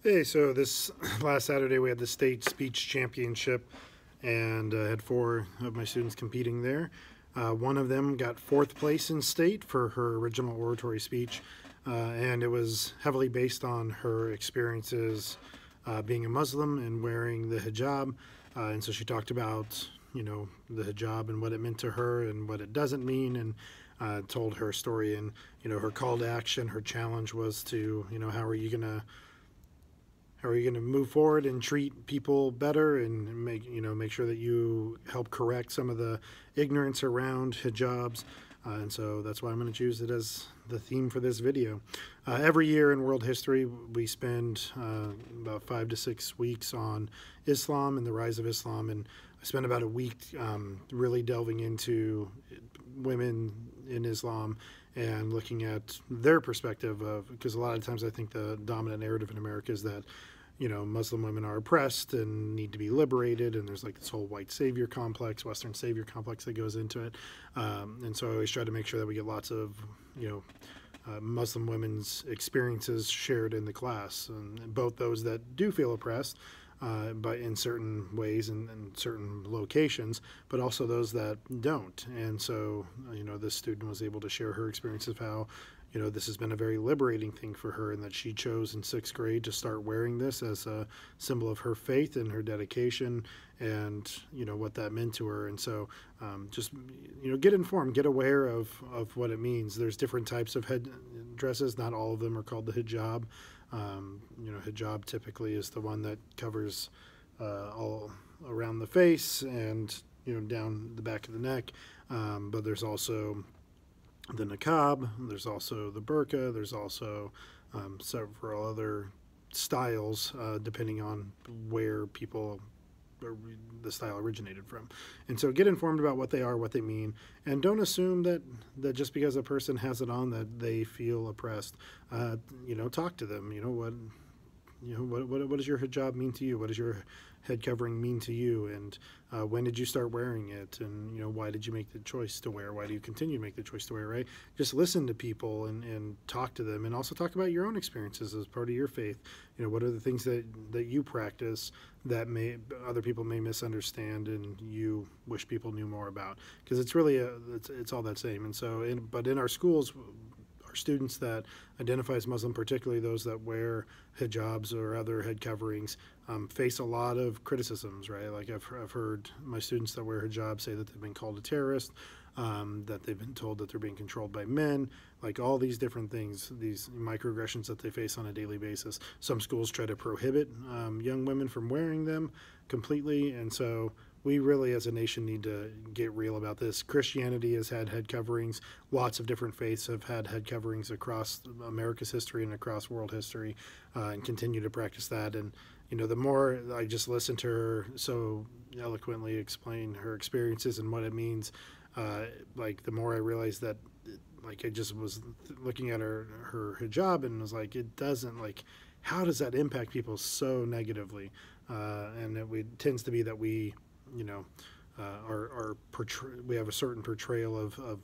Hey, so this last Saturday we had the state speech championship, and had four of my students competing there. One of them got fourth place in state for her original oratory speech, and it was heavily based on her experiences being a Muslim and wearing the hijab. And so she talked about, the hijab and what it meant to her and what it doesn't mean, and told her story. And, her call to action, her challenge was to, how are you going to move forward and treat people better and make sure that you help correct some of the ignorance around hijabs. And so that's why I'm going to choose it as the theme for this video. Every year in world history, we spend about 5 to 6 weeks on Islam and the rise of Islam. And I spent about a week really delving into women in Islam and looking at their perspective of, because a lot of times I think the dominant narrative in America is that Muslim women are oppressed and need to be liberated, and there's like this whole white savior complex, Western savior complex that goes into it. And so I always try to make sure that we get lots of, Muslim women's experiences shared in the class, and both those that do feel oppressed, but in certain ways and in certain locations, but also those that don't. And so, this student was able to share her experience of how, this has been a very liberating thing for her, and that she chose in 6th grade to start wearing this as a symbol of her faith and her dedication, and what that meant to her. And so just get informed, get aware of what it means. There's different types of head dresses. Not all of them are called the hijab. Hijab typically is the one that covers all around the face and down the back of the neck, but there's also the niqab, there's also the burqa, there's also several other styles depending on where the style originated from. And so get informed about what they are, what they mean, and don't assume that just because a person has it on that they feel oppressed. Talk to them. What does your hijab mean to you? What does your head covering mean to you? And when did you start wearing it? And why did you make the choice to wear? Why do you continue to make the choice to wear? Right? Just listen to people and talk to them, and also talk about your own experiences as part of your faith. What are the things that you practice that other people may misunderstand and you wish people knew more about? Because it's really it's all that same. And so, but in our schools, students that identify as Muslim, particularly those that wear hijabs or other head coverings, face a lot of criticisms, right? Like I've heard my students that wear hijab say that they've been called a terrorist, that they've been told that they're being controlled by men, like all these different things, these microaggressions that they face on a daily basis. Some schools try to prohibit young women from wearing them completely, and so we really as a nation need to get real about this. Christianity has had head coverings. Lots of different faiths have had head coverings across America's history and across world history, and continue to practice that. And the more I just listen to her so eloquently explain her experiences and what it means, the more I realized that, I just was looking at her hijab and was like, it doesn't, how does that impact people so negatively? And it tends to be that we we have a certain portrayal of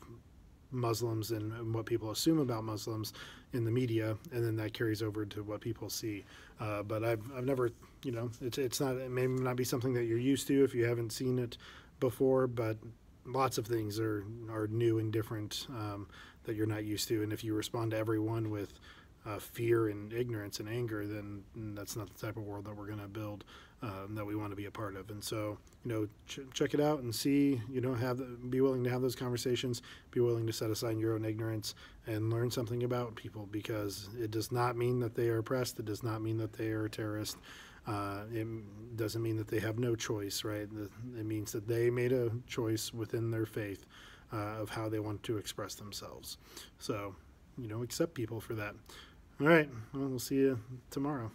Muslims and what people assume about Muslims in the media, and then that carries over to what people see. But I've never, it's not, it may not be something that you're used to if you haven't seen it before, but lots of things are new and different that you're not used to. And if you respond to everyone with fear and ignorance and anger, then that's not the type of world that we're going to build, that we want to be a part of. And so, check it out and see, be willing to have those conversations, be willing to set aside your own ignorance and learn something about people, because it does not mean that they are oppressed. It does not mean that they are a terrorist. It doesn't mean that they have no choice, right? It means that they made a choice within their faith of how they want to express themselves. So, accept people for that. All right, well, we'll see you tomorrow.